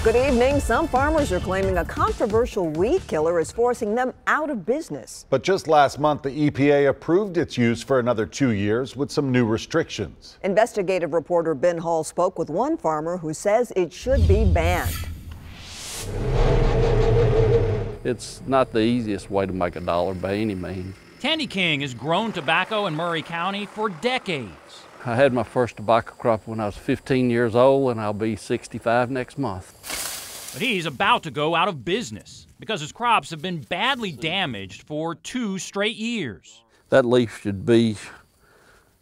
Good evening. Some farmers are claiming a controversial weed killer is forcing them out of business. But just last month, the EPA approved its use for another 2 years with some new restrictions. Investigative reporter Ben Hall spoke with one farmer who says it should be banned. It's not the easiest way to make a dollar by any means. Tandy King has grown tobacco in Murray County for decades. I had my first tobacco crop when I was 15 years old, and I'll be 65 next month. But he's about to go out of business because his crops have been badly damaged for 2 straight years. That leaf should be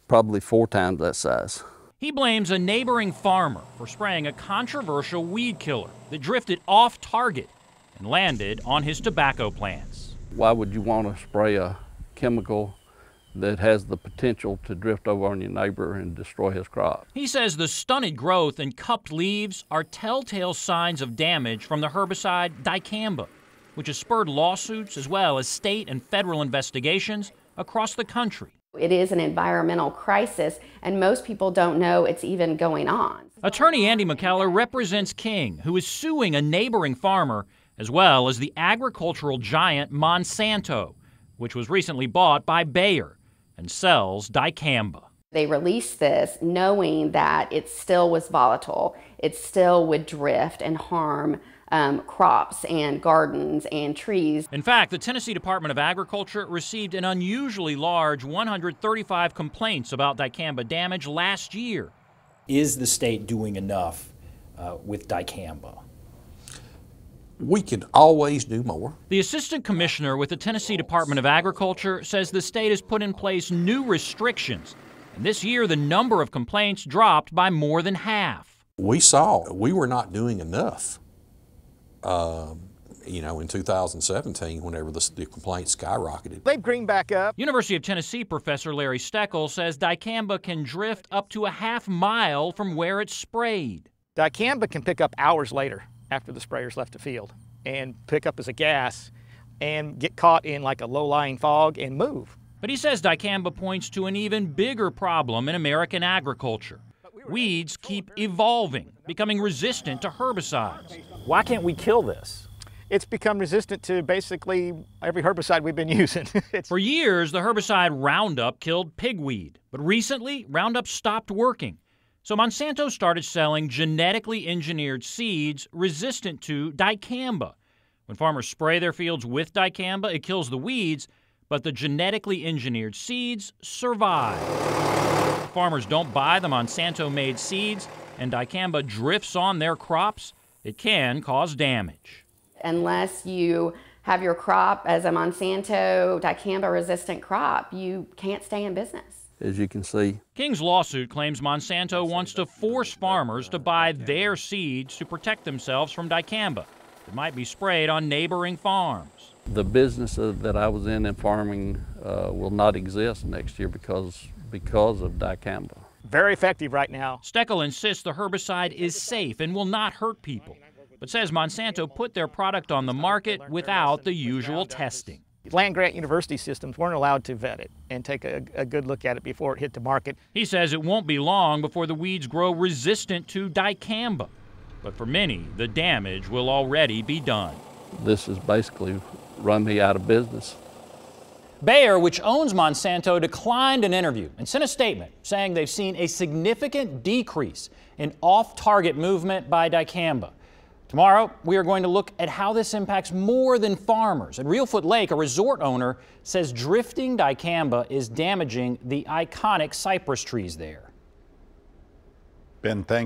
probably 4 times that size. He blames a neighboring farmer for spraying a controversial weed killer that drifted off target and landed on his tobacco plants. Why would you want to spray a chemical that has the potential to drift over on your neighbor and destroy his crop? He says the stunted growth and cupped leaves are telltale signs of damage from the herbicide dicamba, which has spurred lawsuits as well as state and federal investigations across the country. It is an environmental crisis, and most people don't know it's even going on. Attorney Andy McKellar represents King, who is suing a neighboring farmer as well as the agricultural giant Monsanto, which was recently bought by Bayer and sells dicamba. They released this knowing that it still was volatile. It still would drift and harm crops and gardens and trees. In fact, the Tennessee Department of Agriculture received an unusually large 135 complaints about dicamba damage last year. Is the state doing enough with dicamba? We could always do more. The assistant commissioner with the Tennessee Department of Agriculture says the state has put in place new restrictions, and this year the number of complaints dropped by more than half. We saw we were not doing enough, in 2017 whenever the complaints skyrocketed. They've greened back up. University of Tennessee professor Larry Steckel says dicamba can drift up to a half mile from where it's sprayed. Dicamba can pick up hours later after the sprayers left the field and pick up as a gas and get caught in like a low-lying fog and move. But he says dicamba points to an even bigger problem in American agriculture. Weeds keep evolving, becoming resistant to herbicides. Why can't we kill this? It's become resistant to basically every herbicide we've been using. For years, the herbicide Roundup killed pigweed, but recently Roundup stopped working. So Monsanto started selling genetically engineered seeds resistant to dicamba. When farmers spray their fields with dicamba, it kills the weeds, but the genetically engineered seeds survive. If farmers don't buy the Monsanto-made seeds and dicamba drifts on their crops, it can cause damage. Unless you have your crop as a Monsanto dicamba-resistant crop, you can't stay in business. As you can see, King's lawsuit claims Monsanto wants to force farmers to buy their seeds to protect themselves from dicamba that might be sprayed on neighboring farms. the business that I was in farming will not exist next year because of dicamba. Very effective right now. Steckel insists the herbicide is safe and will not hurt people, but says Monsanto put their product on the market without the usual testing. Land-grant university systems weren't allowed to vet it and take a good look at it before it hit the market. He says it won't be long before the weeds grow resistant to dicamba, but for many, the damage will already be done. This has basically run me out of business. Bayer, which owns Monsanto, declined an interview and sent a statement saying they've seen a significant decrease in off-target movement by dicamba. Tomorrow, we are going to look at how this impacts more than farmers. At Reelfoot Lake, a resort owner says drifting dicamba is damaging the iconic cypress trees there. Ben, thank you.